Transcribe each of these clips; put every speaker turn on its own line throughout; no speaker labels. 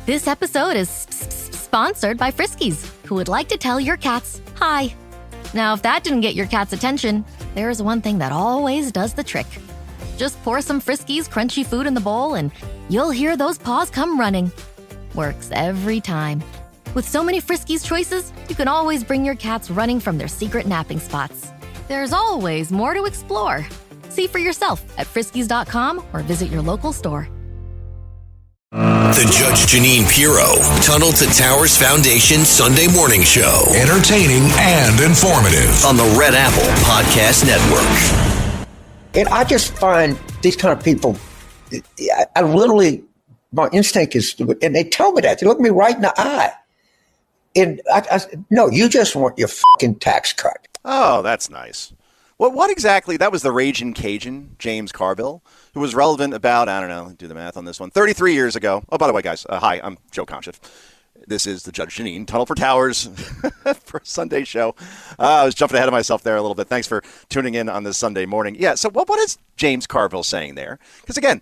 This episode is sponsored by Friskies, who would like to tell your cats hi. Now, if that didn't get your cat's attention, there is one thing that always does the trick. Just pour some Friskies crunchy food in the bowl and you'll hear those paws come running. Works every time. With so many Friskies choices, you can always bring your cats running from their secret napping spots. There's always more to explore. See for yourself at friskies.com or visit your local store.
The Judge Jeanine Pirro, Tunnel to Towers Foundation Sunday Morning Show. Entertaining and informative on the Red Apple Podcast Network.
And I just find these kind of people, I literally, my instinct is, and they tell me that. They look me right in the eye. And no, you just want your fucking tax cut.
Oh, that's nice. Well, what exactly? That was the Ragin' Cajun, James Carville, who was relevant about, I don't know, do the math on this one, 33 years ago. Oh, by the way, guys, hi, I'm Joe Concha. This is the Judge Jeanine, Tunnel for Towers for a Sunday show. I was jumping ahead of myself there a little bit. Thanks for tuning in on this Sunday morning. Yeah, so what is James Carville saying there? Because, again,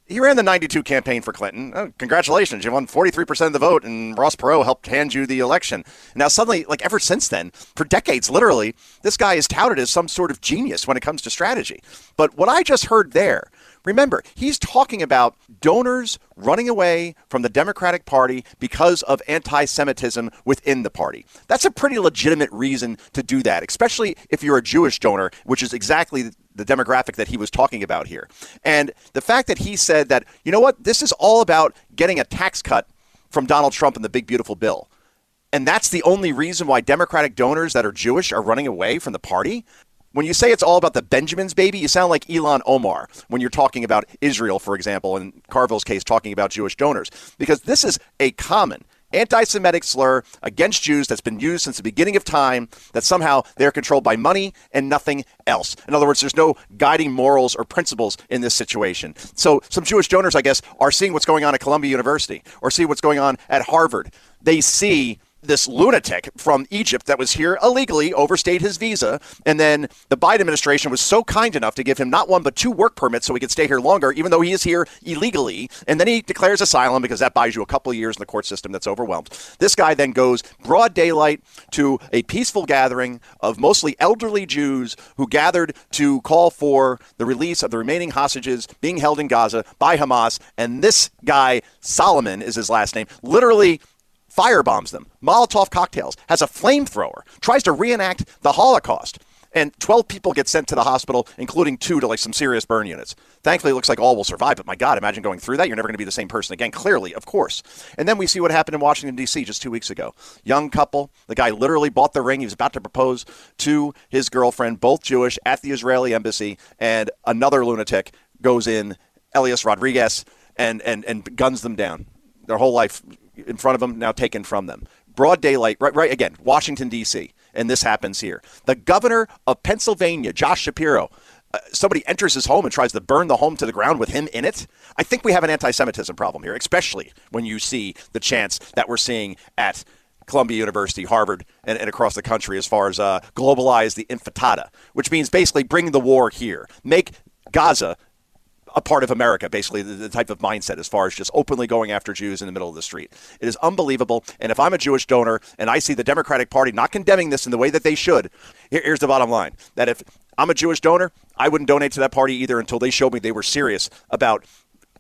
he ran the 92 campaign for Clinton. Oh, congratulations. You won 43% of the vote, and Ross Perot helped hand you the election. Now, suddenly, like ever since then, for decades, literally, this guy is touted as some sort of genius when it comes to strategy. But what I just heard there, remember, he's talking about donors running away from the Democratic Party because of anti-Semitism within the party. That's a pretty legitimate reason to do that, especially if you're a Jewish donor, which is exactly the demographic that he was talking about here. And the fact that he said that, you know what, this is all about getting a tax cut from Donald Trump and the big, beautiful bill. And that's the only reason why Democratic donors that are Jewish are running away from the party. When you say it's all about the Benjamins, baby, you sound like Elon Omar when you're talking about Israel, for example, in Carville's case, talking about Jewish donors. Because this is a common anti-Semitic slur against Jews that's been used since the beginning of time, that somehow they're controlled by money and nothing else. In other words, there's no guiding morals or principles in this situation. So some Jewish donors, I guess, are seeing what's going on at Columbia University or see what's going on at Harvard. They see this lunatic from Egypt that was here illegally, overstayed his visa, and then the Biden administration was so kind enough to give him not one but two work permits so he could stay here longer, even though he is here illegally, and then he declares asylum because that buys you a couple of years in the court system that's overwhelmed. This guy then goes broad daylight to a peaceful gathering of mostly elderly Jews who gathered to call for the release of the remaining hostages being held in Gaza by Hamas, and this guy, Solomon is his last name, literally firebombs them, Molotov cocktails, has a flamethrower, tries to reenact the Holocaust, and 12 people get sent to the hospital, including 2 to like some serious burn units. Thankfully, it looks like all will survive, but my God, imagine going through that. You're never going to be the same person again, clearly, of course. And then we see what happened in Washington, D.C. just 2 weeks ago. Young couple, the guy literally bought the ring. He was about to propose to his girlfriend, both Jewish, at the Israeli embassy, and another lunatic goes in, Elias Rodriguez, and guns them down. Their whole life in front of them, now taken from them. Broad daylight, right again, Washington, D.C., and this happens here. The governor of Pennsylvania, Josh Shapiro, somebody enters his home and tries to burn the home to the ground with him in it. I think we have an anti-Semitism problem here, especially when you see the chance that we're seeing at Columbia University, Harvard, and across the country as far as globalize the intifada, which means basically bring the war here, make Gaza a part of America, basically the type of mindset as far as just openly going after Jews in the middle of the street. It is unbelievable. And if I'm a Jewish donor and I see the Democratic Party not condemning this in the way that they should, here's the bottom line, that if I'm a Jewish donor, I wouldn't donate to that party either until they showed me they were serious about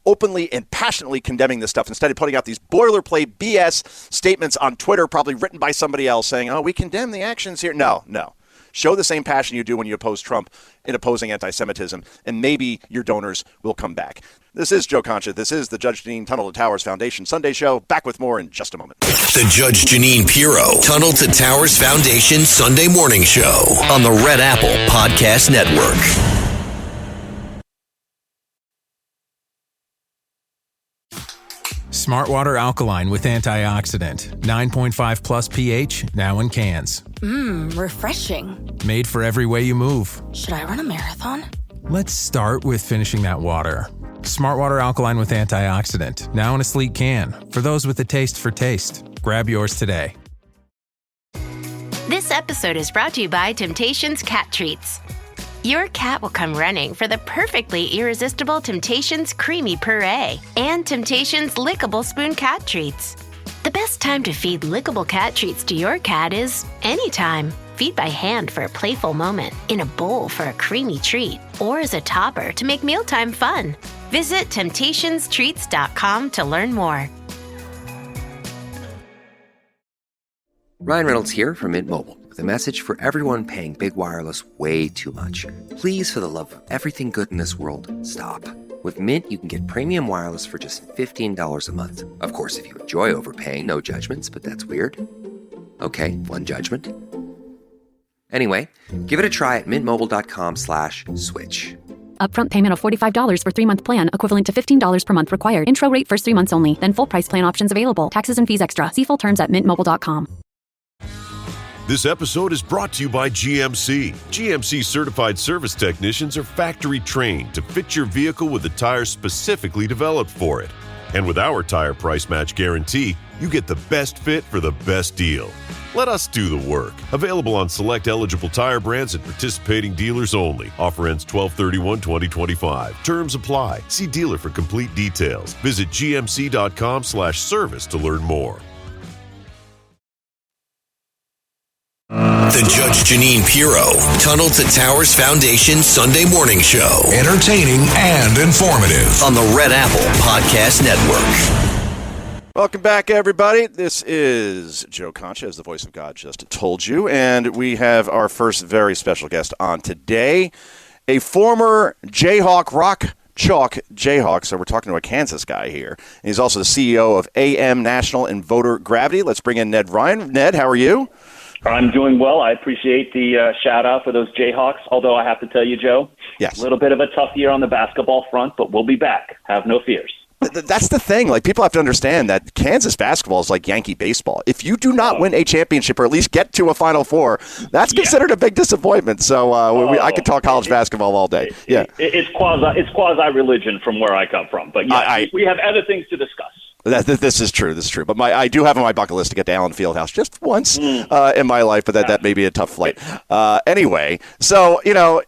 openly and passionately condemning this stuff instead of putting out these boilerplate BS statements on Twitter, probably written by somebody else saying, oh, we condemn the actions here. No. Show the same passion you do when you oppose Trump in opposing anti-Semitism, and maybe your donors will come back. This is Joe Concha. This is the Judge Jeanine Tunnel to Towers Foundation Sunday Show. Back with more in just a moment.
The Judge Jeanine Pirro Tunnel to Towers Foundation Sunday Morning Show on the Red Apple Podcast Network.
Smart Water Alkaline with antioxidant. 9.5 plus pH, now in cans.
Refreshing.
Made for every way you move.
Should I run a marathon?
Let's start with finishing that water. Smart Water Alkaline with antioxidant, now in a sleek can. For those with a taste for taste. Grab yours today.
This episode is brought to you by Temptations Cat Treats. Your cat will come running for the perfectly irresistible Temptations Creamy Puree and Temptations Lickable Spoon Cat Treats. The best time to feed lickable cat treats to your cat is anytime. Feed by hand for a playful moment, in a bowl for a creamy treat, or as a topper to make mealtime fun. Visit TemptationsTreats.com to learn more.
Ryan Reynolds here from Mint Mobile with a message for everyone paying big wireless way too much. Please, for the love of everything good in this world, stop. With Mint, you can get premium wireless for just $15 a month. Of course, if you enjoy overpaying, no judgments, but that's weird. Okay, one judgment. Anyway, give it a try at mintmobile.com/switch.
Upfront payment of $45 for 3-month plan, equivalent to $15 per month required. Intro rate first 3 months only, then full price plan options available. Taxes and fees extra. See full terms at mintmobile.com.
This episode is brought to you by GMC. GMC certified service technicians are factory trained to fit your vehicle with the tires specifically developed for it. And with our tire price match guarantee, you get the best fit for the best deal. Let us do the work. Available on select eligible tire brands at participating dealers only. Offer ends 12/31/2025. Terms apply. See dealer for complete details. Visit gmc.com/service to learn more.
The Judge Jeanine Pirro, Tunnel to Towers Foundation Sunday Morning Show. Entertaining and informative on the Red Apple Podcast Network.
Welcome back, everybody. This is Joe Concha, as the voice of God just told you, and we have our first very special guest on today, a former Jayhawk rock chalk Jayhawk. So we're talking to a Kansas guy here. And he's also the CEO of AM National and Voter Gravity. Let's bring in Ned Ryan. Ned, how are you?
I'm doing well. I appreciate the shout-out for those Jayhawks, although I have to tell you, Joe,
yes,
a little bit of a tough year on the basketball front, but we'll be back. Have no fears.
That's the thing. Like, people have to understand that Kansas basketball is like Yankee baseball. If you do not win a championship or at least get to a Final Four, that's considered a big disappointment. So I could talk college basketball all day.
It's quasi-religion from where I come from. But we have other things to discuss.
This is true. But I do have on my bucket list to get to Allen Fieldhouse just once in my life, but that may be a tough flight. Anyway, so,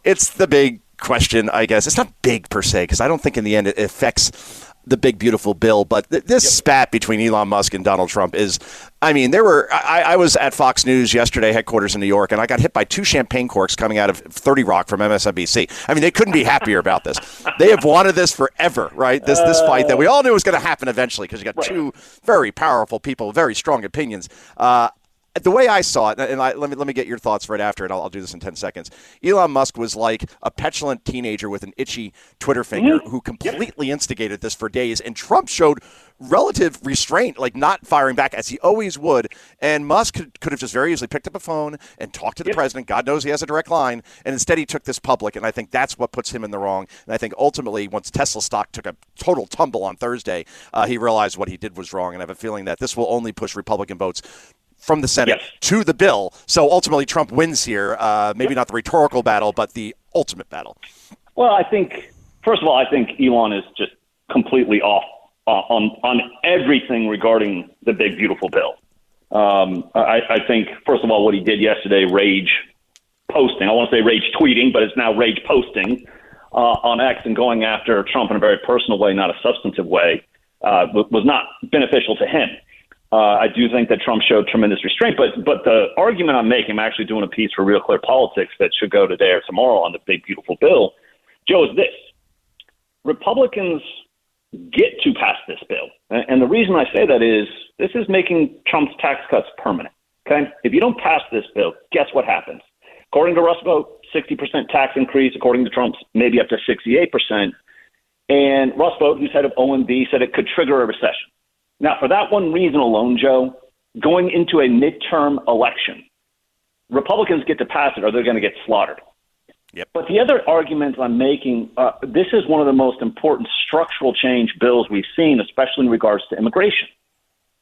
it's the big question, I guess. It's not big per se, because I don't think in the end it affects the big, beautiful bill. But this spat between Elon Musk and Donald Trump is, I was at Fox News yesterday, headquarters in New York, and I got hit by 2 champagne corks coming out of 30 Rock from MSNBC. They couldn't be happier about this. They have wanted this forever, right? This fight that we all knew was going to happen eventually, because you got 2 very powerful people, very strong opinions. The way I saw it, and let me get your thoughts right after, and I'll do this in 10 seconds. Elon Musk was like a petulant teenager with an itchy Twitter finger who completely instigated this for days, and Trump showed relative restraint, like not firing back as he always would, and Musk could have just very easily picked up a phone and talked to the president. God knows he has a direct line, and instead he took this public, and I think that's what puts him in the wrong. And I think ultimately, once Tesla stock took a total tumble on Thursday, he realized what he did was wrong, and I have a feeling that this will only push Republican votes from the Senate to the bill. So ultimately Trump wins here, maybe not the rhetorical battle, but the ultimate battle.
Well, first of all, I think Elon is just completely off on everything regarding the big, beautiful bill. I think, first of all, what he did yesterday, rage posting, I want to say rage tweeting, but it's now rage posting on X and going after Trump in a very personal way, not a substantive way, was not beneficial to him. I do think that Trump showed tremendous restraint, but the argument I'm making, I'm actually doing a piece for Real Clear Politics that should go today or tomorrow on the big, beautiful bill, Joe, is this. Republicans get to pass this bill. And the reason I say that is this is making Trump's tax cuts permanent. Okay? If you don't pass this bill, guess what happens? According to Rust Vote, 60% tax increase. According to Trump's, maybe up to 68%. And Rust Vote, who's head of OMB, said it could trigger a recession. Now, for that one reason alone, Joe, going into a midterm election, Republicans get to pass it or they're going to get slaughtered.
Yep.
But the other argument I'm making, this is one of the most important structural change bills we've seen, especially in regards to immigration.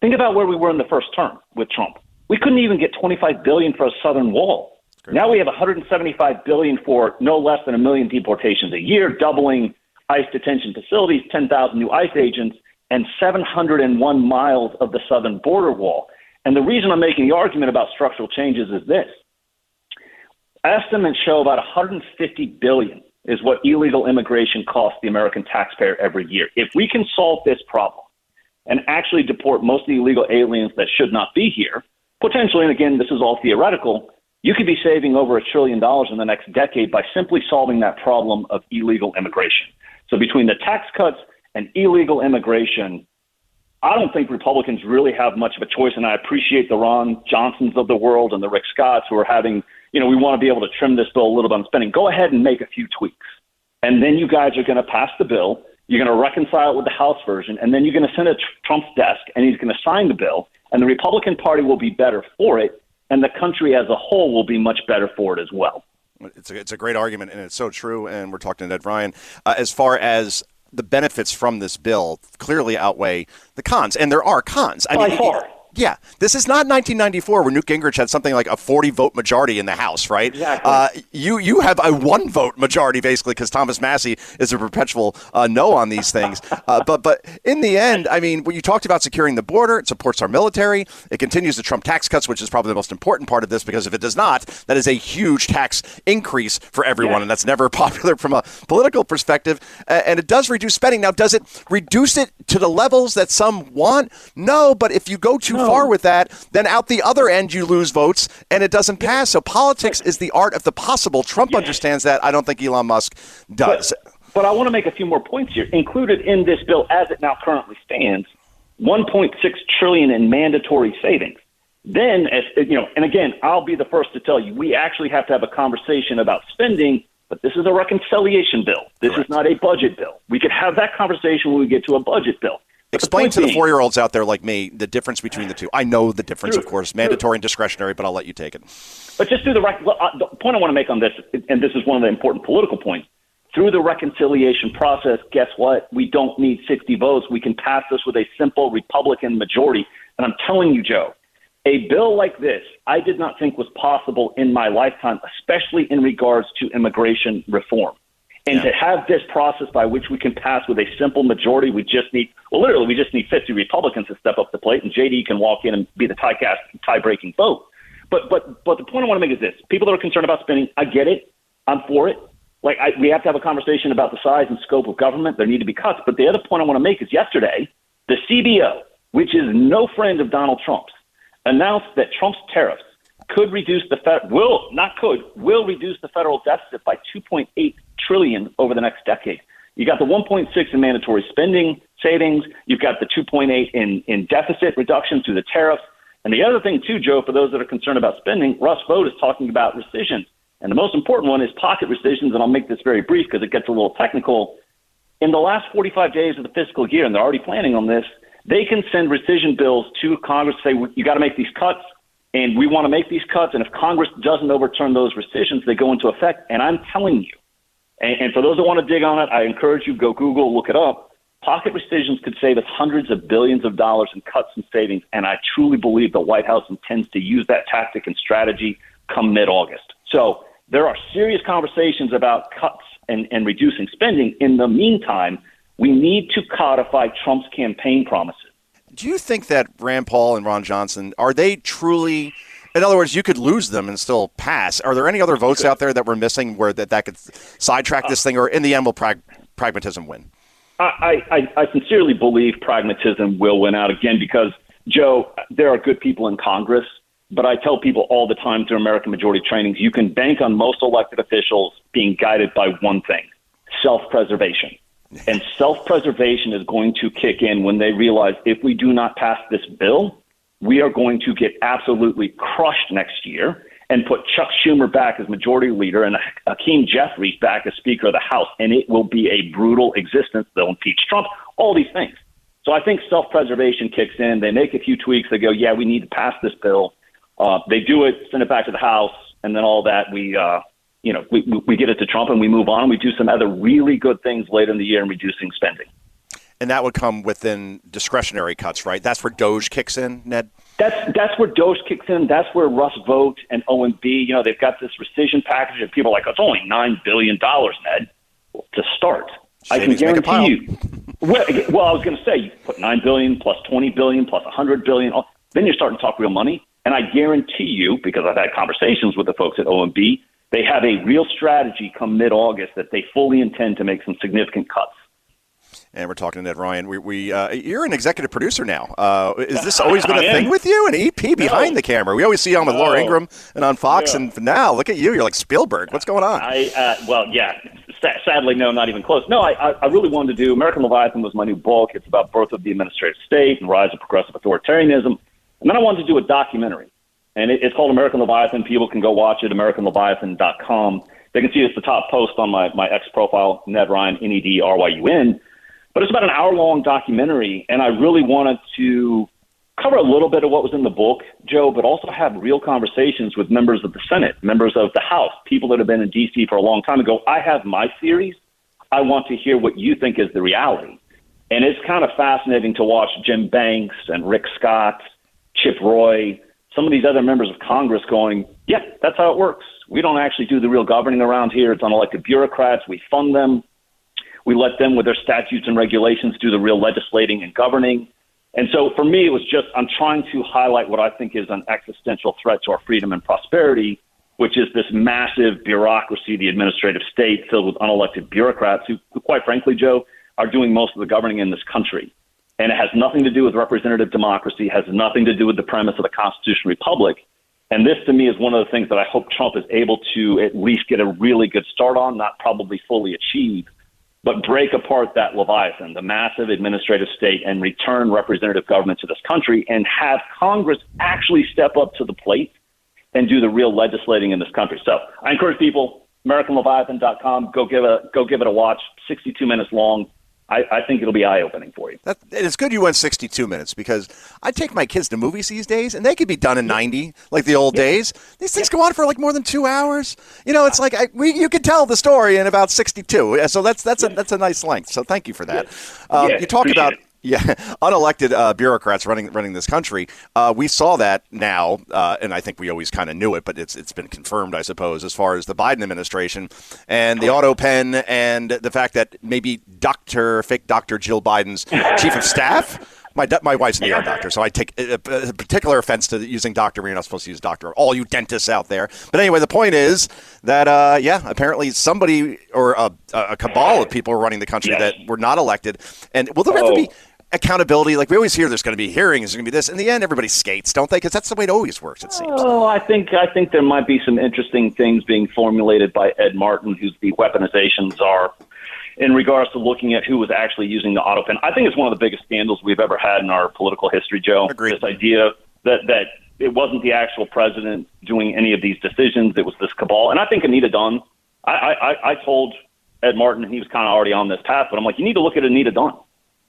Think about where we were in the first term with Trump. We couldn't even get $25 billion for a southern wall. Now we have $175 billion for no less than 1 million deportations a year, doubling ICE detention facilities, 10,000 new ICE agents, and 701 miles of the southern border wall. And the reason I'm making the argument about structural changes is this. Estimates show about $150 billion is what illegal immigration costs the American taxpayer every year. If we can solve this problem and actually deport most of the illegal aliens that should not be here, potentially, and again, this is all theoretical, you could be saving over $1 trillion in the next decade by simply solving that problem of illegal immigration. So between the tax cuts and illegal immigration, I don't think Republicans really have much of a choice, and I appreciate the Ron Johnsons of the world and the Rick Scotts who are having, we want to be able to trim this bill a little bit on spending. Go ahead and make a few tweaks. And then you guys are going to pass the bill. You're going to reconcile it with the House version, and then you're going to send it to Trump's desk, and he's going to sign the bill, and the Republican Party will be better for it, and the country as a whole will be much better for it as well.
It's a great argument, and it's so true, and we're talking to Ned Ryan. As far as the benefits from this bill clearly outweigh the cons, and there are cons.
By far.
Yeah, this is not 1994 where Newt Gingrich had something like a 40-vote majority in the House, right?
Exactly.
You have a 1-vote majority, basically, because Thomas Massie is a perpetual no on these things. But in the end, when you talked about securing the border, it supports our military. It continues the Trump tax cuts, which is probably the most important part of this, because if it does not, that is a huge tax increase for everyone, and that's never popular from a political perspective. And it does reduce spending. Now, does it reduce it to the levels that some want? No, but if you go too far with that, then out the other end you lose votes and it doesn't pass. So politics is the art of the possible. Trump understands that. I don't think Elon Musk does.
But I want to make a few more points here. Included in this bill, as it now currently stands, $1.6 trillion in mandatory savings. Then, and again, I'll be the first to tell you, we actually have to have a conversation about spending, but this is a reconciliation bill. This is not a budget bill. We could have that conversation when we get to a budget bill.
Explain to the 4-year-olds out there like me the difference between the two. I know the difference, of course, mandatory and discretionary, but I'll let you take it.
But just through the point I want to make on this, and this is one of the important political points, through the reconciliation process, guess what? We don't need 60 votes. We can pass this with a simple Republican majority. And I'm telling you, Joe, a bill like this, I did not think was possible in my lifetime, especially in regards to immigration reform. And to have this process by which we can pass with a simple majority, we just need 50 Republicans to step up to the plate, and JD can walk in and be the tie-breaking vote. But the point I want to make is this. People that are concerned about spending, I get it. I'm for it. We have to have a conversation about the size and scope of government. There need to be cuts. But the other point I want to make is yesterday, the CBO, which is no friend of Donald Trump's, announced that Trump's tariffs will reduce the federal deficit by $2.8 trillion over the next decade. You got the 1.6 in mandatory spending savings. You've got the 2.8 in deficit reduction through the tariffs. And the other thing, too, Joe, for those that are concerned about spending, Russ Vought is talking about rescissions. And the most important one is pocket rescissions, and I'll make this very brief because it gets a little technical. In the last 45 days of the fiscal year, and they're already planning on this, they can send rescission bills to Congress, say, you got to make these cuts, and we want to make these cuts. And if Congress doesn't overturn those rescissions, they go into effect. And I'm telling you, and for those that want to dig on it, I encourage you, go Google, look it up. Pocket rescissions could save us hundreds of billions of dollars in cuts and savings, and I truly believe the White House intends to use that tactic and strategy come mid-August. So there are serious conversations about cuts and reducing spending. In the meantime, we need to codify Trump's campaign promises.
Do you think that Rand Paul and Ron Johnson, are they truly... In other words, you could lose them and still pass. Are there any other votes out there that we're missing where that could sidetrack this thing, or in the end will pragmatism win?
I sincerely believe pragmatism will win out again because, Joe, there are good people in Congress, but I tell people all the time through American Majority trainings, you can bank on most elected officials being guided by one thing, self-preservation. And self-preservation is going to kick in when they realize if we do not pass this bill, we are going to get absolutely crushed next year and put Chuck Schumer back as majority leader and Hakeem Jeffries back as Speaker of the House. And it will be a brutal existence. They'll impeach Trump, all these things. So I think self-preservation kicks in. They make a few tweaks. They go, yeah, we need to pass this bill. They do it, send it back to the House, and then all that we get it to Trump and we move on. We do some other really good things later in the year in reducing spending.
And that would come within discretionary cuts, right? That's where Doge kicks in, Ned?
That's where Doge kicks in. That's where Russ Vought and OMB, they've got this rescission package and people are like, it's only $9 billion, Ned, to start.
Savings,
I can guarantee you. Well, I was going to say, you put $9 billion plus $20 billion plus $100 billion, then you're starting to talk real money. And I guarantee you, because I've had conversations with the folks at OMB, They have a real strategy come mid-August that they fully intend to make some significant cuts.
And we're talking to Ned Ryan. You're an executive producer now. Is this always been a thing with you? An EP behind the camera. We always see you on with Laura Ingraham and on Fox, and now look at you. You're like Spielberg. What's going on?
Sadly, no, not even close. No, I really wanted to do American Leviathan was my new book. It's about birth of the administrative state and rise of progressive authoritarianism. And then I wanted to do a documentary. And it's called American Leviathan. People can go watch it, AmericanLeviathan.com. They can see it's the top post on my X profile, Ned Ryan, NEDRYUN. But it's about an hour-long documentary, and I really wanted to cover a little bit of what was in the book, Joe, but also have real conversations with members of the Senate, members of the House, people that have been in D.C. for a long time, and go, I have my theories. I want to hear what you think is the reality. And it's kind of fascinating to watch Jim Banks and Rick Scott, Chip Roy, some of these other members of Congress going, yeah, that's how it works. We don't actually do the real governing around here. It's unelected bureaucrats. We fund them. We let them, with their statutes and regulations, do the real legislating and governing. And so for me, it was just, I'm trying to highlight what I think is an existential threat to our freedom and prosperity, which is this massive bureaucracy, the administrative state filled with unelected bureaucrats who quite frankly, Joe, are doing most of the governing in this country. And it has nothing to do with representative democracy, has nothing to do with the premise of the Constitutional Republic. And this, to me, is one of the things that I hope Trump is able to at least get a really good start on, not probably fully achieve, but break apart that Leviathan, the massive administrative state, and return representative government to this country and have Congress actually step up to the plate and do the real legislating in this country. So I encourage people, AmericanLeviathan.com, go give it a watch, 62 minutes long. I think it'll be eye-opening for you.
It's good you went 62 minutes because I take my kids to movies these days, and they could be done in 90, like the old days. These things go on for like more than 2 hours. You know, it's like you could tell the story in about 62. So that's a nice length. So thank you for that. You talk about unelected bureaucrats running this country. We saw that now, and I think we always kind of knew it, but it's been confirmed, I suppose, as far as the Biden administration and the auto pen and the fact that maybe fake Dr. Jill Biden's chief of staff. My wife's an ER doctor, so I take a particular offense to using doctor. We're not supposed to use doctor. All you dentists out there. But anyway, the point is that, apparently somebody or a cabal of people are running the country that were not elected. And will there ever be accountability? Like we always hear there's going to be hearings, there's going to be this. In the end, everybody skates, don't they? Because that's the way it always works, it seems.
Oh, I think there might be some interesting things being formulated by Ed Martin, who's the weaponization czar, in regards to looking at who was actually using the auto pen. I think it's one of the biggest scandals we've ever had in our political history, Joe.
Agreed.
This idea that it wasn't the actual president doing any of these decisions. It was this cabal. And I think Anita Dunn, I told Ed Martin, he was kind of already on this path, but I'm like, you need to look at Anita Dunn,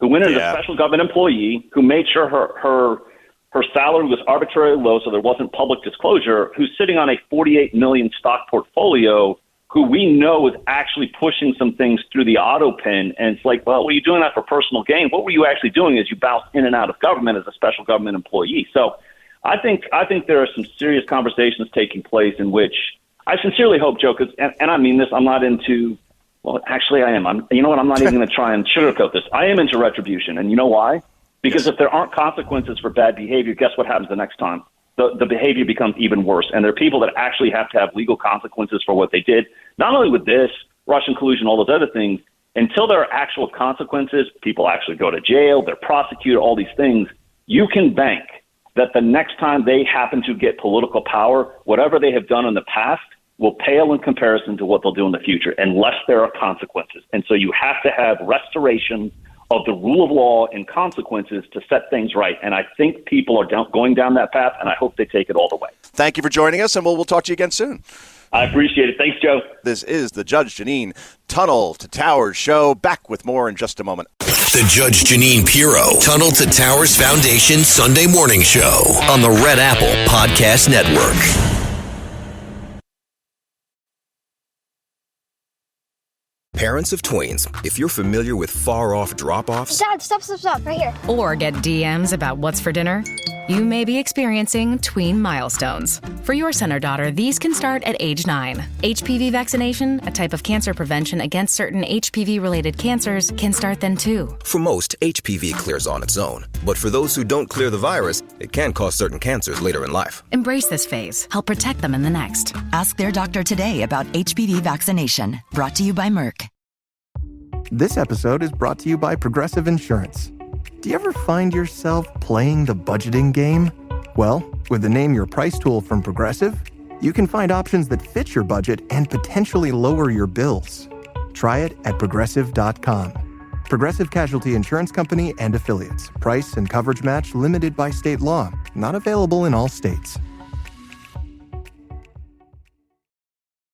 who went in as a special government employee, who made sure her salary was arbitrarily low so there wasn't public disclosure, who's sitting on a $48 million stock portfolio, who we know is actually pushing some things through the auto pen. And it's like, well, were you doing that for personal gain? What were you actually doing as you bounced in and out of government as a special government employee? So I think there are some serious conversations taking place in which I sincerely hope, Joe, and I mean this, I'm not into, well, actually I am. You know what? I'm not even going to try and sugarcoat this. I am into retribution. And you know why? Because if there aren't consequences for bad behavior, guess what happens the next time? The behavior becomes even worse. And there are people that actually have to have legal consequences for what they did, not only with this, Russian collusion, all those other things. Until there are actual consequences, people actually go to jail, they're prosecuted, all these things, you can bank that the next time they happen to get political power, whatever they have done in the past will pale in comparison to what they'll do in the future, unless there are consequences. And so you have to have restoration of the rule of law and consequences to set things right. And I think people are going down that path, and I hope they take it all the way.
Thank you for joining us, and we'll talk to you again soon.
I appreciate it. Thanks, Joe.
This is the Judge Jeanine Tunnel to Towers show. Back with more in just a moment.
The Judge Jeanine Pirro Tunnel to Towers Foundation Sunday morning show on the Red Apple Podcast Network.
Parents of tweens, if you're familiar with far-off drop-offs...
Dad, stop, right here.
Or get DMs about what's for dinner...
You may be experiencing tween milestones. For your son or daughter, these can start at age 9. HPV vaccination, a type of cancer prevention against certain HPV-related cancers, can start then too.
For most, HPV clears on its own. But for those who don't clear the virus, it can cause certain cancers later in life.
Embrace this phase. Help protect them in the next.
Ask their doctor today about HPV vaccination. Brought to you by Merck.
This episode is brought to you by Progressive Insurance. Do you ever find yourself playing the budgeting game? Well, with the Name Your Price tool from Progressive, you can find options that fit your budget and potentially lower your bills. Try it at Progressive.com. Progressive Casualty Insurance Company and Affiliates. Price and coverage match limited by state law. Not available in all states.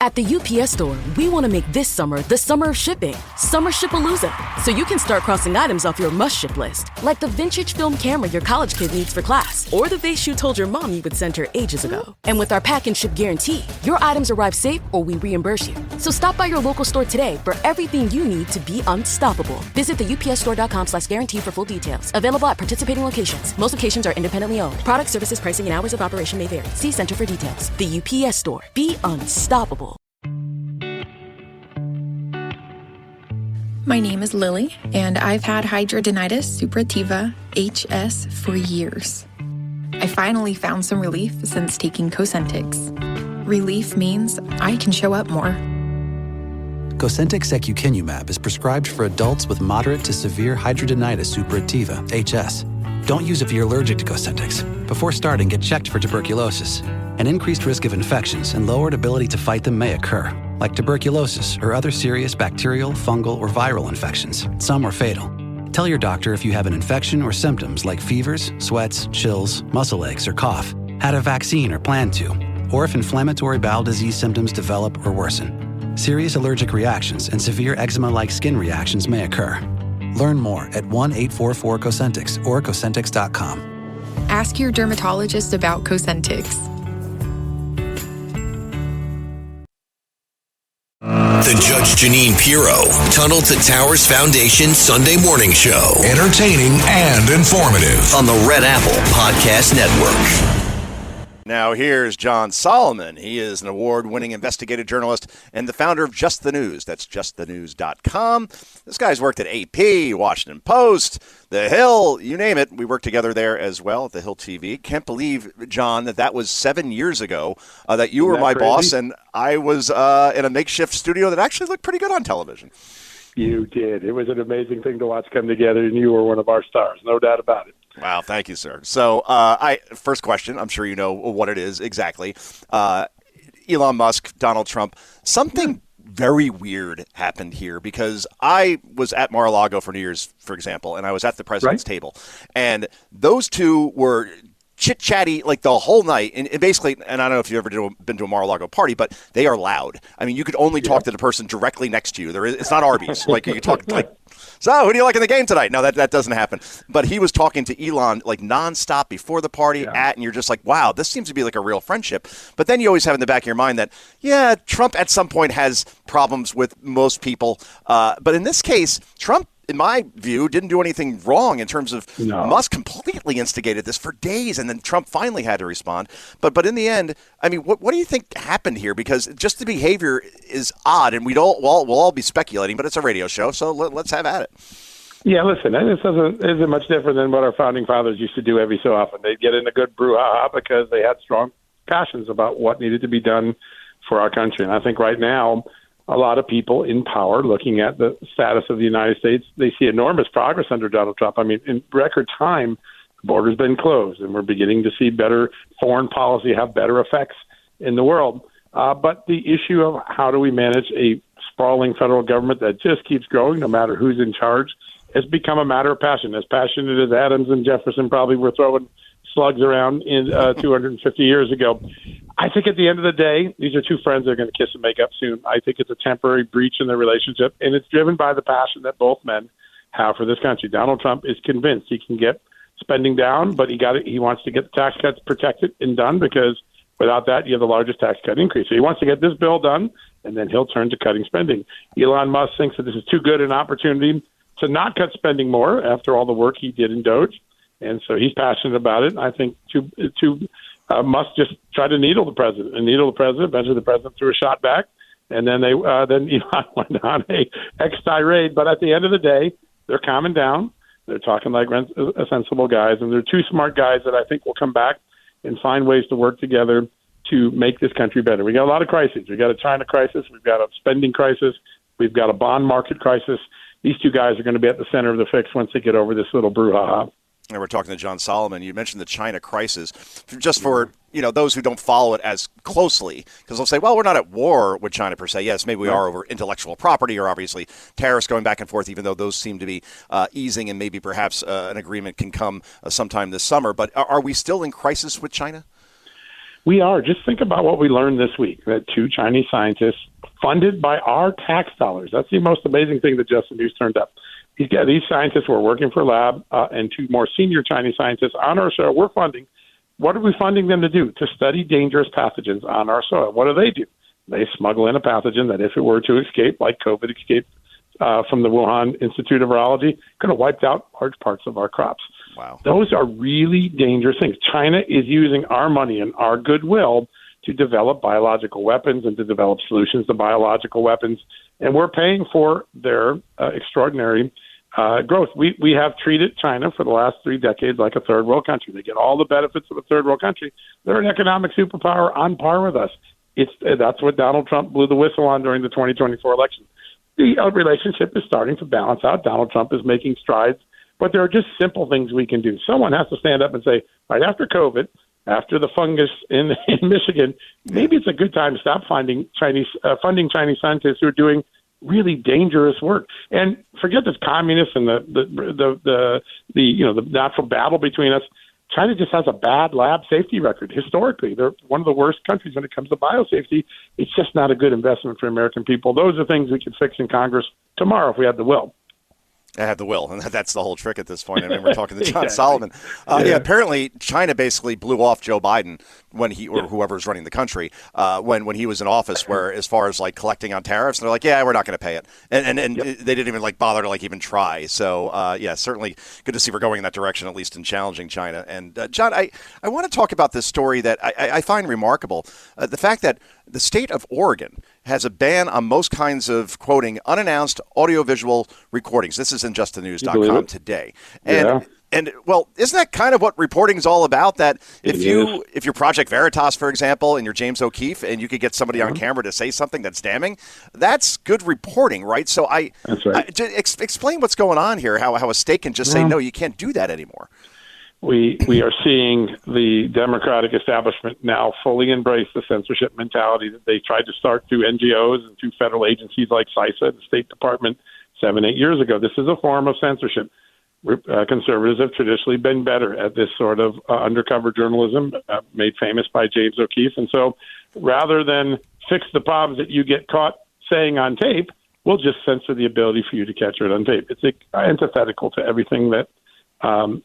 At the UPS Store, we want to make this summer the summer of shipping. Summer Ship-a-Looza. So you can start crossing items off your must-ship list. Like the vintage film camera your college kid needs for class. Or the vase you told your mom you would send her ages ago. And with our pack and ship guarantee, your items arrive safe or we reimburse you. So stop by your local store today for everything you need to be unstoppable. Visit the upsstore.com/guarantee for full details. Available at participating locations. Most locations are independently owned. Product, services, pricing, and hours of operation may vary. See Center for details. The UPS Store. Be unstoppable.
My name is Lily, and I've had hidradenitis suppurativa, HS, for years. I finally found some relief since taking Cosentyx. Relief means I can show up more.
Cosentyx secukinumab is prescribed for adults with moderate to severe hidradenitis suppurativa, HS. Don't use if you're allergic to Cosentyx. Before starting, get checked for tuberculosis. An increased risk of infections and lowered ability to fight them may occur, like tuberculosis or other serious bacterial, fungal, or viral infections. Some are fatal. Tell your doctor if you have an infection or symptoms like fevers, sweats, chills, muscle aches, or cough, had a vaccine or plan to, or if inflammatory bowel disease symptoms develop or worsen. Serious allergic reactions and severe eczema-like skin reactions may occur. Learn more at 1-844-COSENTYX or Cosentyx.com.
Ask your dermatologist about Cosentyx.
The Judge Jeanine Pirro, Tunnel to Towers Foundation Sunday Morning Show. Entertaining and informative on the Red Apple Podcast Network.
Now here's John Solomon. He is an award-winning investigative journalist and the founder of Just the News. That's justthenews.com. This guy's worked at AP, Washington Post, The Hill, you name it. We worked together there as well at The Hill TV. Can't believe, John, that was 7 years ago that you were my boss and I was in a makeshift studio that actually looked pretty good on television.
You did. It was an amazing thing to watch come together, and you were one of our stars, no doubt about it.
Wow, thank you, sir. So, first question, I'm sure you know what it is exactly. Elon Musk, Donald Trump, something very weird happened here because I was at Mar-a-Lago for New Year's, for example, and I was at the president's table. And those two were chit-chatty like the whole night. And basically, and I don't know if you've ever been to a Mar-a-Lago party, but they are loud. I mean, you could only talk to the person directly next to you. It's not Arby's. Like, you can talk like, so who do you like in the game tonight? No, that doesn't happen. But he was talking to Elon like nonstop before the party and you're just like, wow, this seems to be like a real friendship. But then you always have in the back of your mind that, yeah, Trump at some point has problems with most people. But in this case, Trump, in my view, didn't do anything wrong in terms of Musk completely instigated this for days, and then Trump finally had to respond. But in the end, I mean, what do you think happened here? Because just the behavior is odd, and we'll all be speculating, but it's a radio show, so let's have at it.
Yeah, listen, this isn't much different than what our founding fathers used to do every so often. They'd get in a good brouhaha because they had strong passions about what needed to be done for our country. And I think right now, a lot of people in power looking at the status of the United States, they see enormous progress under Donald Trump. I mean, in record time, the border's been closed, and we're beginning to see better foreign policy have better effects in the world. But the issue of how do we manage a sprawling federal government that just keeps growing no matter who's in charge has become a matter of passion. As passionate as Adams and Jefferson probably were throwing slugs around in 250 years ago. I think at the end of the day, these are two friends that are going to kiss and make up soon. I think it's a temporary breach in their relationship, and it's driven by the passion that both men have for this country. Donald Trump is convinced he can get spending down, but he wants to get the tax cuts protected and done because without that, you have the largest tax cut increase. So he wants to get this bill done, and then he'll turn to cutting spending. Elon Musk thinks that this is too good an opportunity to not cut spending more after all the work he did in Doge. And so he's passionate about it. I think Musk just tried to needle the president. Eventually the president threw a shot back. And then then Elon went on a ex-tirade. But at the end of the day, they're calming down. They're talking like sensible guys. And they're two smart guys that I think will come back and find ways to work together to make this country better. We got a lot of crises. We got a China crisis. We've got a spending crisis. We've got a bond market crisis. These two guys are going to be at the center of the fix once they get over this little brouhaha.
And we're talking to John Solomon. You mentioned the China crisis. Just for those who don't follow it as closely, because they'll say, well, we're not at war with China per se. Yes, maybe we are over intellectual property or obviously tariffs going back and forth, even though those seem to be easing and maybe perhaps an agreement can come sometime this summer. But are we still in crisis with China?
We are. Just think about what we learned this week, that two Chinese scientists funded by our tax dollars. That's the most amazing thing that Just the News turned up. These scientists were working for lab and two more senior Chinese scientists on our show. We're funding. What are we funding them to do? To study dangerous pathogens on our soil. What do? They smuggle in a pathogen that if it were to escape, like COVID escaped from the Wuhan Institute of Virology, could have wiped out large parts of our crops.
Wow.
Those are really dangerous things. China is using our money and our goodwill to develop biological weapons and to develop solutions to biological weapons. And we're paying for their extraordinary growth. We have treated China for the last 3 decades like a third world country. They get all the benefits of a third world country. They're an economic superpower on par with us. That's what Donald Trump blew the whistle on during the 2024 election. The relationship is starting to balance out. Donald Trump is making strides, but there are just simple things we can do. Someone has to stand up and say, right after COVID, after the fungus in Michigan, maybe it's a good time to stop funding Chinese scientists who are doing really dangerous work. And forget this communists and the natural battle between us. China just has a bad lab safety record. Historically, they're one of the worst countries when it comes to biosafety. It's just not a good investment for American people. Those are things we could fix in Congress tomorrow if we had the will.
I have the will, and that's the whole trick at this point. I mean, we're talking to John Solomon. Apparently, China basically blew off Joe Biden when whoever's running the country when he was in office. Where as far as like collecting on tariffs, they're like, yeah, we're not going to pay it, and they didn't even bother to even try. So certainly good to see we're going in that direction, at least in challenging China. And John, I want to talk about this story that I find remarkable: the fact that the state of Oregon has a ban on most kinds of, quoting, unannounced audiovisual recordings. This is in justthenews.com today. And well, isn't that kind of what reporting is all about? That if you're Project Veritas, for example, and you're James O'Keefe, and you could get somebody on camera to say something that's damning, that's good reporting, right? So explain what's going on here, how a state can just say, no, you can't do that anymore.
We are seeing the Democratic establishment now fully embrace the censorship mentality that they tried to start through NGOs and through federal agencies like CISA, the State Department, 7-8 years ago. This is a form of censorship. Conservatives have traditionally been better at this sort of undercover journalism, made famous by James O'Keefe. And so rather than fix the problems that you get caught saying on tape, we'll just censor the ability for you to catch it on tape. It's antithetical to everything that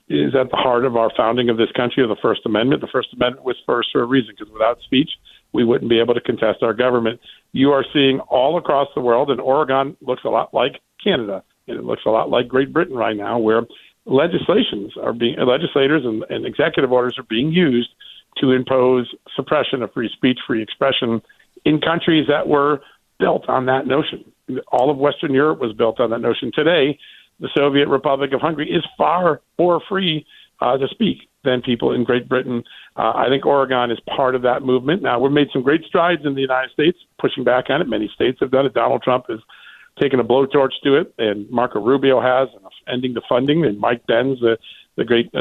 is at the heart of our founding of this country, of the First Amendment. The First Amendment was first for a reason, because without speech, we wouldn't be able to contest our government. You are seeing all across the world, and Oregon looks a lot like Canada, and it looks a lot like Great Britain right now, where legislators and executive orders are being used to impose suppression of free speech, free expression in countries that were built on that notion. All of Western Europe was built on that notion. Today, the Soviet Republic of Hungary is far more free to speak than people in Great Britain. I think Oregon is part of that movement. Now, we've made some great strides in the United States, pushing back on it. Many states have done it. Donald Trump has taken a blowtorch to it, and Marco Rubio has, and ending the funding, and Mike Benz, the great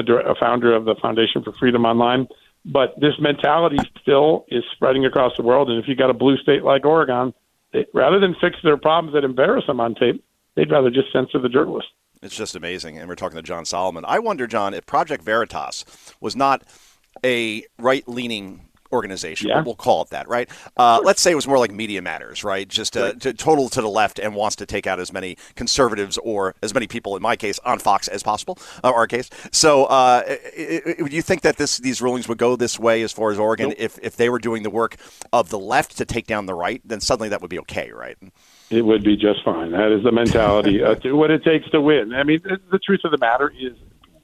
founder of the Foundation for Freedom Online. But this mentality still is spreading across the world, and if you got a blue state like Oregon, rather than fix their problems that embarrass them on tape, they'd rather just censor the journalists.
It's just amazing. And we're talking to John Solomon. I wonder, John, if Project Veritas was not a right-leaning organization, we'll call it that, right? Let's say it was more like Media Matters, right? Just total to the left and wants to take out as many conservatives or as many people, in my case, on Fox as possible, our case. So would you think that these rulings would go this way as far as Oregon? If they were doing the work of the left to take down the right, then suddenly that would be okay, right?
It would be just fine. That is the mentality. Do what it takes to win. I mean, the truth of the matter is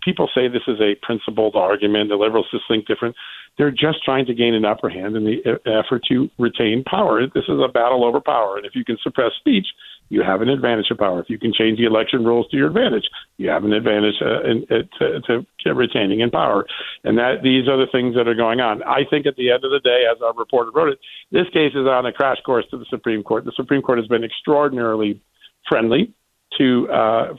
people say this is a principled argument. The liberals just think different. They're just trying to gain an upper hand in the effort to retain power. This is a battle over power. And if you can suppress speech, you have an advantage of power. If you can change the election rules to your advantage, you have an advantage to retaining in power. And that these are the things that are going on. I think at the end of the day, as our reporter wrote it, this case is on a crash course to the Supreme Court. The Supreme Court has been extraordinarily friendly to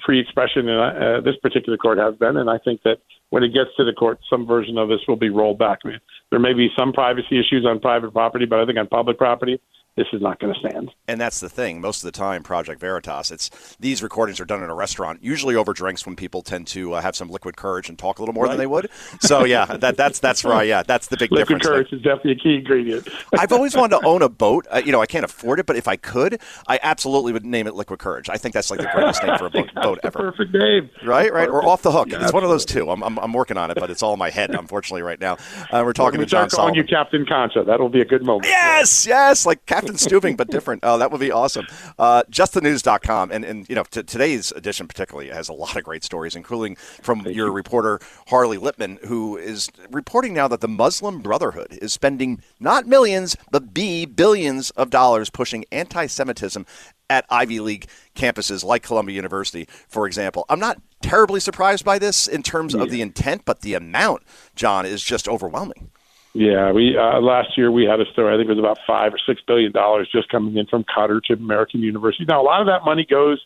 free expression, and this particular court has been. And I think that when it gets to the court, some version of this will be rolled back. I mean, there may be some privacy issues on private property, but I think on public property, this is not going to stand.
And that's the thing. Most of the time, Project Veritas, these recordings are done in a restaurant, usually over drinks when people tend to have some liquid courage and talk a little more than they would. So, yeah, that's right. Yeah, that's the big difference.
Liquid courage is definitely a key ingredient.
I've always wanted to own a boat. I can't afford it, but if I could, I absolutely would name it Liquid Courage. I think that's like the greatest name for a boat ever.
Perfect name.
Right? Or Off the Hook.
Yeah,
it's one of those two. I'm working on it, but it's all in my head, unfortunately, right now. We're talking to John Solomon.
You Captain Concha. That'll be a good moment.
Yes, like Captain Stuving, but different. Oh, that would be awesome. JustTheNews.com. And today's edition particularly has a lot of great stories, including from your reporter, Harley Lipman, who is reporting now that the Muslim Brotherhood is spending not millions, but billions of dollars pushing anti-Semitism at Ivy League campuses like Columbia University, for example. I'm not terribly surprised by this in terms of the intent, but the amount, John, is just overwhelming.
Yeah, we last year we had a story. I think it was about $5 or $6 billion just coming in from Qatar to American universities. Now, a lot of that money goes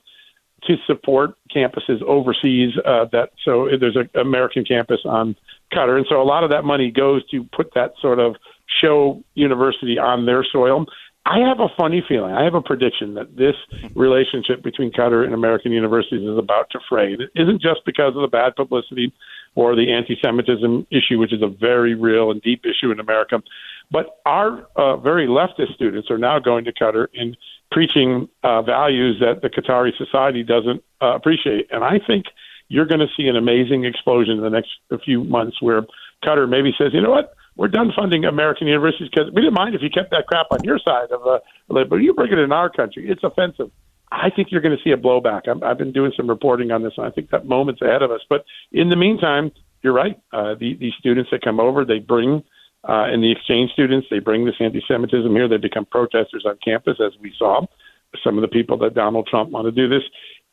to support campuses overseas. So there's an American campus on Qatar, and so a lot of that money goes to put that sort of show university on their soil. I have a funny feeling. I have a prediction that this relationship between Qatar and American universities is about to fray. It isn't just because of the bad publicity or the anti-Semitism issue, which is a very real and deep issue in America. But our very leftist students are now going to Qatar and preaching values that the Qatari society doesn't appreciate. And I think you're going to see an amazing explosion in the next few months where Qatar maybe says, you know what? We're done funding American universities because we didn't mind if you kept that crap on your side of but you bring it in our country. It's offensive. I think you're going to see a blowback. I've been doing some reporting on this, and I think that moment's ahead of us. But in the meantime, you're right. These students that come over, they bring, and the exchange students, they bring this anti-Semitism here. They become protesters on campus, as we saw. Some of the people that Donald Trump want to do this.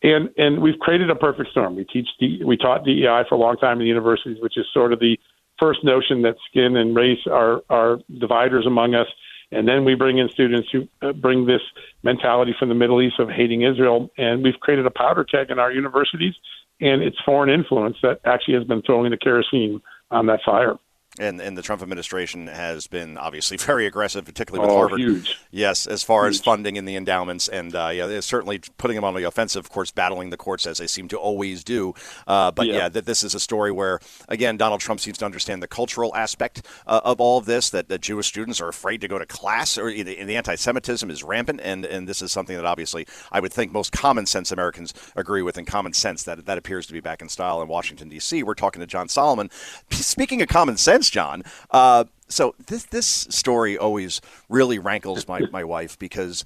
And we've created a perfect storm. We taught DEI for a long time in the universities, which is sort of the first notion that skin and race are dividers among us. And then we bring in students who bring this mentality from the Middle East of hating Israel. And we've created a powder keg in our universities, and it's foreign influence that actually has been throwing the kerosene on that fire.
And the Trump administration has been obviously very aggressive, particularly with Harvard.
Huge.
Yes, as far as funding in the endowments. And, they're certainly putting them on the offensive, of course, battling the courts as they seem to always do. That this is a story where, again, Donald Trump seems to understand the cultural aspect of all of this, that Jewish students are afraid to go to class, or the anti-Semitism is rampant. And this is something that obviously I would think most common sense Americans agree with, and common sense that appears to be back in style in Washington, D.C. We're talking to John Solomon. Speaking of common sense, John, so this story always really rankles my wife because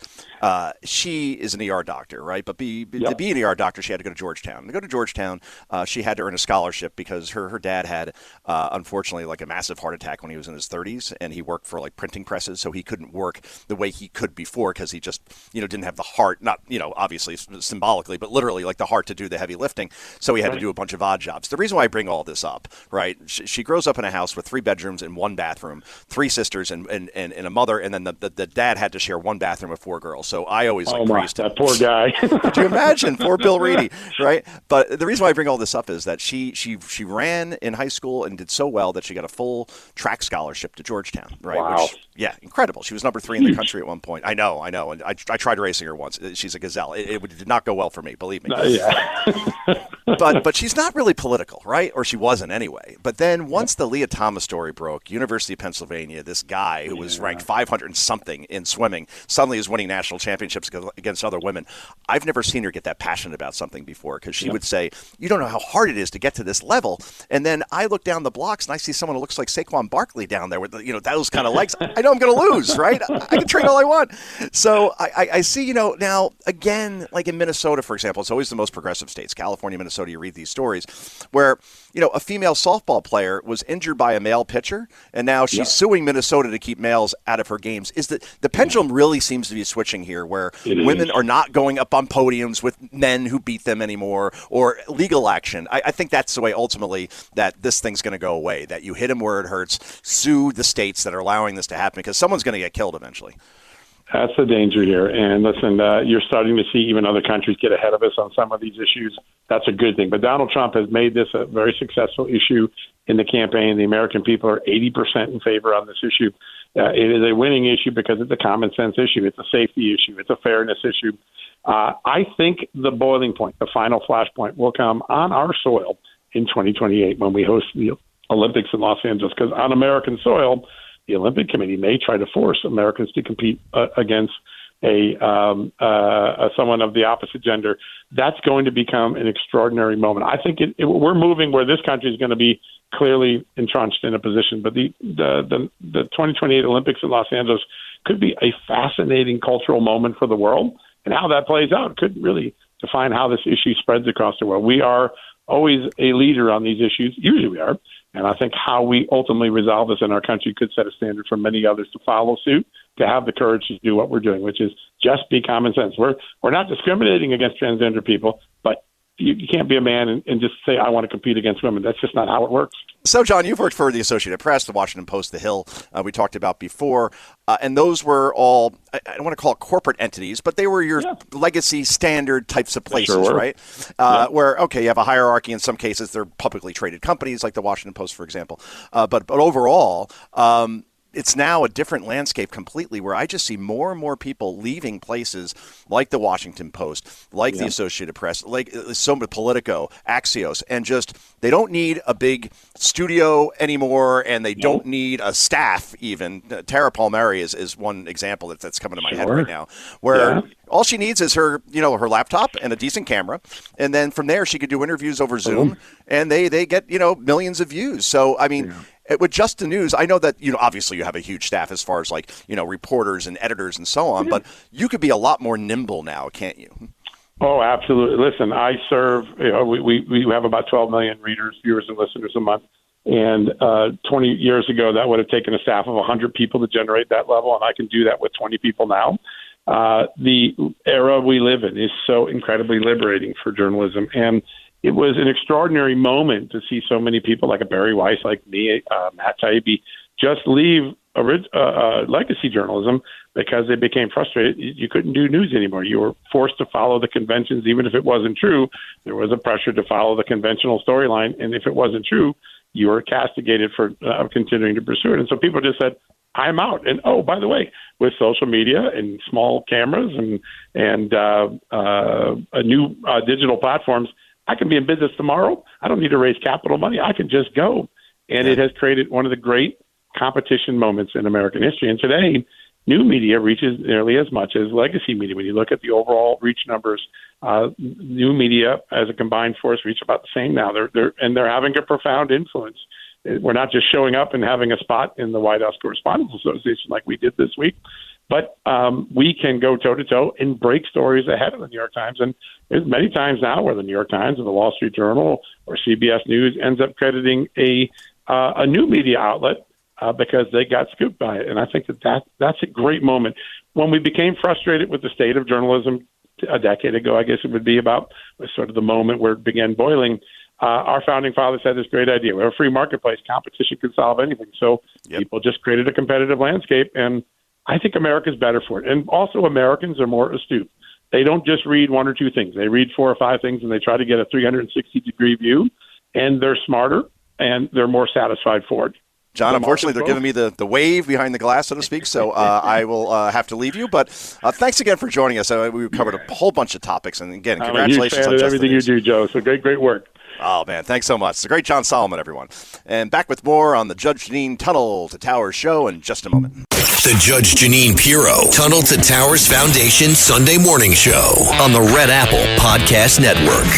she is an ER doctor, right? But to be an ER doctor, she had to go to Georgetown. To go to Georgetown, she had to earn a scholarship because her dad had, unfortunately, like a massive heart attack when he was in his 30s, and he worked for like printing presses, so he couldn't work the way he could before because he just didn't have the heart, not obviously symbolically, but literally like the heart to do the heavy lifting. So he had to do a bunch of odd jobs. The reason why I bring all this up, right? She grows up in a house with 3 bedrooms and 1 bathroom. 3 sisters and a mother, and then the dad had to share 1 bathroom with 4 girls. So I always praised him.
That poor guy.
Could you imagine? Poor Bill Reedy, right? But the reason why I bring all this up is that she ran in high school and did so well that she got a full track scholarship to Georgetown, right?
Wow.
Which, incredible. She was number 3 in the country at one point. I know. And I tried racing her once. She's a gazelle. It did not go well for me, believe me.
But
she's not really political, right? Or she wasn't anyway. But then once the Leah Thomas story broke, University of Pennsylvania, this guy who was ranked 500 and something in swimming suddenly is winning national championships against other women. I've never seen her get that passionate about something before, because she would say, you don't know how hard it is to get to this level. And then I look down the blocks and I see someone who looks like Saquon Barkley down there with those kind of legs. I know I'm going to lose, right? I can train all I want. So I see, now again, like in Minnesota, for example, it's always the most progressive states, California, Minnesota. You read these stories where a female softball player was injured by a male pitcher, and now she's suing Minnesota to keep males out of her games. Is that the pendulum really seems to be switching here, where women are not going up on podiums with men who beat them anymore, or legal action. I think that's the way ultimately that this thing's going to go away, that you hit them where it hurts, sue the states that are allowing this to happen, because someone's going to get killed eventually.
That's the danger here. And listen, you're starting to see even other countries get ahead of us on some of these issues. That's a good thing. But Donald Trump has made this a very successful issue in the campaign. The American people are 80% in favor on this issue. It is a winning issue because it's a common sense issue. It's a safety issue. It's a fairness issue. I think the boiling point, the final flashpoint, will come on our soil in 2028 when we host the Olympics in Los Angeles, because on American soil, the Olympic Committee may try to force Americans to compete against someone of the opposite gender. That's going to become an extraordinary moment. I think we're moving where this country is going to be clearly entrenched in a position. But the 2028 Olympics in Los Angeles could be a fascinating cultural moment for the world, and how that plays out could really define how this issue spreads across the world. We are always a leader on these issues. Usually we are. And I think how we ultimately resolve this in our country could set a standard for many others to follow suit, to have the courage to do what we're doing, which is just be common sense. We're not discriminating against transgender people, but you can't be a man and just say, I want to compete against women. That's just not how it works.
So, John, you've worked for the Associated Press, the Washington Post, The Hill, we talked about before, and those were all, I don't want to call it corporate entities, but they were your legacy standard types of places, right? Where, you have a hierarchy. In some cases, they're publicly traded companies like the Washington Post, for example. But overall, it's now a different landscape completely, where I just see more and more people leaving places like the Washington Post, like the Associated Press, like so many Politico, Axios, and just they don't need a big studio anymore, and they don't need a staff even. Tara Palmieri is one example that's coming to my head right now, where all she needs is her laptop and a decent camera, and then from there she could do interviews over Zoom, and they get millions of views. So I mean. With Just the News, I know that obviously you have a huge staff as far as reporters and editors and so on, but you could be a lot more nimble now, can't you?
Oh, absolutely. Listen, I serve. We have about 12 million readers, viewers, and listeners a month. And 20 years ago, that would have taken a staff of 100 people to generate that level, and I can do that with 20 people now. The era we live in is so incredibly liberating for journalism, and it was an extraordinary moment to see so many people like a Barry Weiss, like me, Matt Taibbi, just leave legacy journalism because they became frustrated. You couldn't do news anymore. You were forced to follow the conventions, even if it wasn't true. There was a pressure to follow the conventional storyline, and if it wasn't true, you were castigated for continuing to pursue it. And so people just said, I'm out. And, oh, by the way, with social media and small cameras and new digital platforms, I can be in business tomorrow. I don't need to raise capital money. I can just go. And it has created one of the great competition moments in American history. And today, new media reaches nearly as much as legacy media. When you look at the overall reach numbers, new media as a combined force reach about the same now. They're having a profound influence. We're not just showing up and having a spot in the White House Correspondents Association like we did this week, but we can go toe-to-toe and break stories ahead of the New York Times. And there's many times now where the New York Times or the Wall Street Journal or CBS News ends up crediting a new media outlet because they got scooped by it. And I think that's a great moment. When we became frustrated with the state of journalism a decade ago, I guess it would be about was sort of the moment where it began boiling. Our founding fathers had this great idea. We have a free marketplace. Competition can solve anything. So people just created a competitive landscape, and I think America's better for it. And also Americans are more astute. They don't just read one or two things. They read 4 or 5 things, and they try to get a 360-degree view, and they're smarter, and they're more satisfied for it.
John, unfortunately, they're giving me the wave behind the glass, so to speak, so I will have to leave you. But thanks again for joining us. We covered a whole bunch of topics, and again, congratulations on
everything you do, Joe. So great work.
Oh, man, thanks so much. It's the great John Solomon, everyone. And back with more on the Judge Jeanine Tunnel to Towers show in just a moment.
The Judge Jeanine Pirro Tunnel to Towers Foundation Sunday morning show on the Red Apple Podcast Network.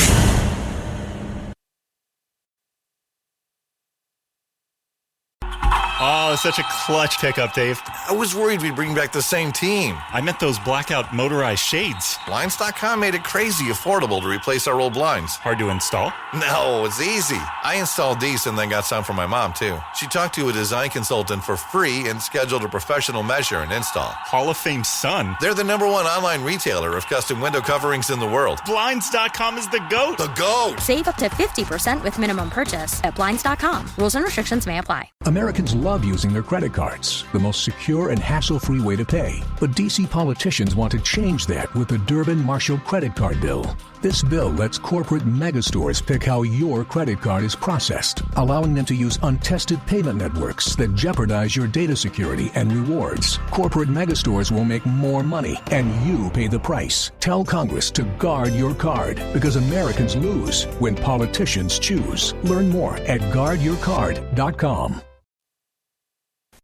Oh, such a clutch pickup, Dave.
I was worried we'd bring back the same team.
I meant those blackout motorized shades.
Blinds.com made it crazy affordable to replace our old blinds.
Hard to install?
No, it's easy. I installed these and then got some for my mom, too. She talked to a design consultant for free and scheduled a professional measure and install.
Hall of Fame son.
They're the #1 online retailer of custom window coverings in the world.
Blinds.com is the GOAT.
The GOAT.
Save up to 50% with minimum purchase at Blinds.com. Rules and restrictions may apply.
Americans love using their credit cards, the most secure and hassle-free way to pay. But D.C. politicians want to change that with the Durbin-Marshall credit card bill. This bill lets corporate megastores pick how your credit card is processed, allowing them to use untested payment networks that jeopardize your data security and rewards. Corporate megastores will make more money, and you pay the price. Tell Congress to guard your card, because Americans lose when politicians choose. Learn more at guardyourcard.com.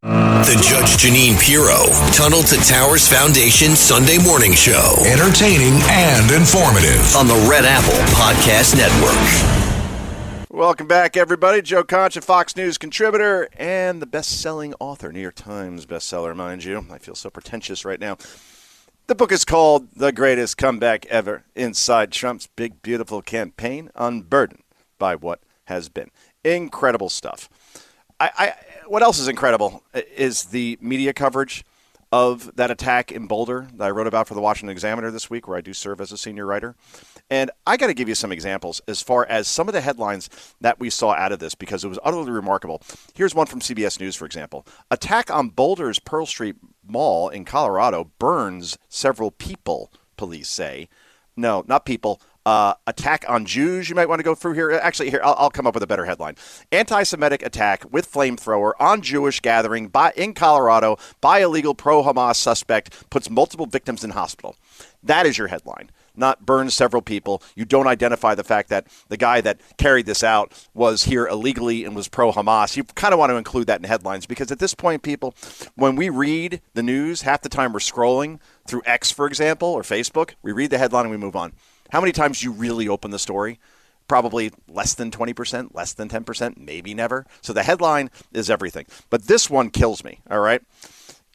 The Judge Jeanine Pirro Tunnel to Towers Foundation Sunday morning show. Entertaining and informative on the Red Apple Podcast Network.
Welcome back, everybody. Joe Concha, Fox News contributor and the best-selling author, New York Times bestseller, mind you. I feel so pretentious right now. The book is called The Greatest Comeback Ever, Inside Trump's Big Beautiful Campaign, Unburdened by What Has Been. Incredible stuff. What else is incredible is the media coverage of that attack in Boulder that I wrote about for the Washington Examiner this week, where I do serve as a senior writer. And I got to give you some examples as far as some of the headlines that we saw out of this, because it was utterly remarkable. Here's one from CBS News, for example. Attack on Boulder's Pearl Street Mall in Colorado burns several people, police say. No, not people. Attack on Jews, you might want to go through here. Actually, here, I'll come up with a better headline. Anti-Semitic attack with flamethrower on Jewish gathering in Colorado by illegal pro-Hamas suspect puts multiple victims in hospital. That is your headline. Not burns several people. You don't identify the fact that the guy that carried this out was here illegally and was pro-Hamas. You kind of want to include that in headlines, because at this point, people, when we read the news, half the time we're scrolling through X, for example, or Facebook. We read the headline and we move on. How many times do you really open the story? Probably less than 20%, less than 10%, maybe never. So the headline is everything. But this one kills me, all right?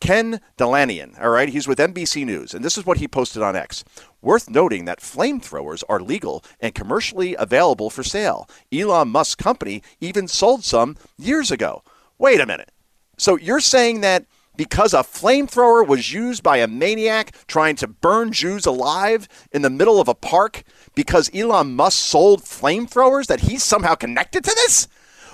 Ken Delanian, all right? He's with NBC News, and this is what he posted on X. Worth noting that flamethrowers are legal and commercially available for sale. Elon Musk's company even sold some years ago. Wait a minute. So you're saying that because a flamethrower was used by a maniac trying to burn Jews alive in the middle of a park, because Elon Musk sold flamethrowers, that he's somehow connected to this?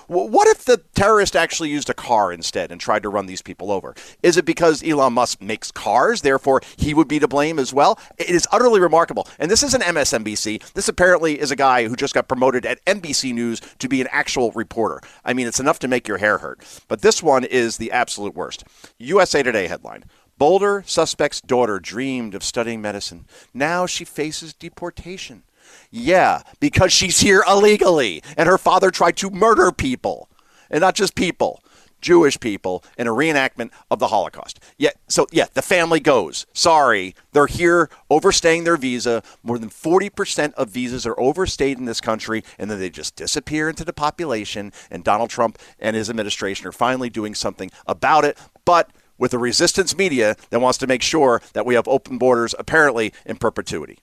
What if the terrorist actually used a car instead and tried to run these people over? Is it because Elon Musk makes cars, therefore he would be to blame as well? It is utterly remarkable. And this isn't MSNBC. This apparently is a guy who just got promoted at NBC News to be an actual reporter. I mean, it's enough to make your hair hurt. But this one is the absolute worst. USA Today headline. Boulder suspect's daughter dreamed of studying medicine. Now she faces deportation. Yeah, because she's here illegally, and her father tried to murder people, and not just people, Jewish people, in a reenactment of the Holocaust. The family goes. Sorry, they're here overstaying their visa. More than 40% of visas are overstayed in this country, and then they just disappear into the population, and Donald Trump and his administration are finally doing something about it, but with a resistance media that wants to make sure that we have open borders, apparently in perpetuity.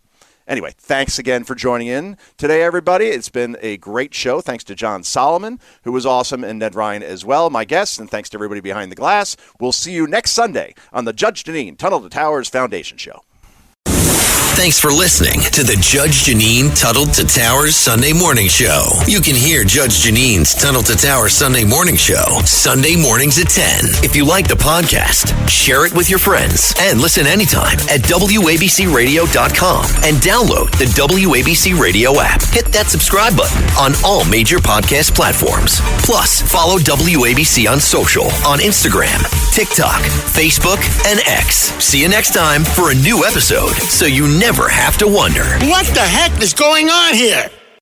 Anyway, thanks again for joining in today, everybody. It's been a great show. Thanks to John Solomon, who was awesome, and Ned Ryan as well, my guests, and thanks to everybody behind the glass. We'll see you next Sunday on the Judge Jeanine Tunnel to Towers Foundation Show.
Thanks for listening to the Judge Jeanine Tunnel to Towers Sunday Morning Show. You can hear Judge Janine's Tunnel to Towers Sunday Morning Show Sunday mornings at 10. If you like the podcast, share it with your friends and listen anytime at WABCRadio.com and download the WABC Radio app. Hit that subscribe button on all major podcast platforms. Plus, follow WABC on social on Instagram, TikTok, Facebook, and X. See you next time for a new episode, so you never have to wonder,
what the heck is going on here?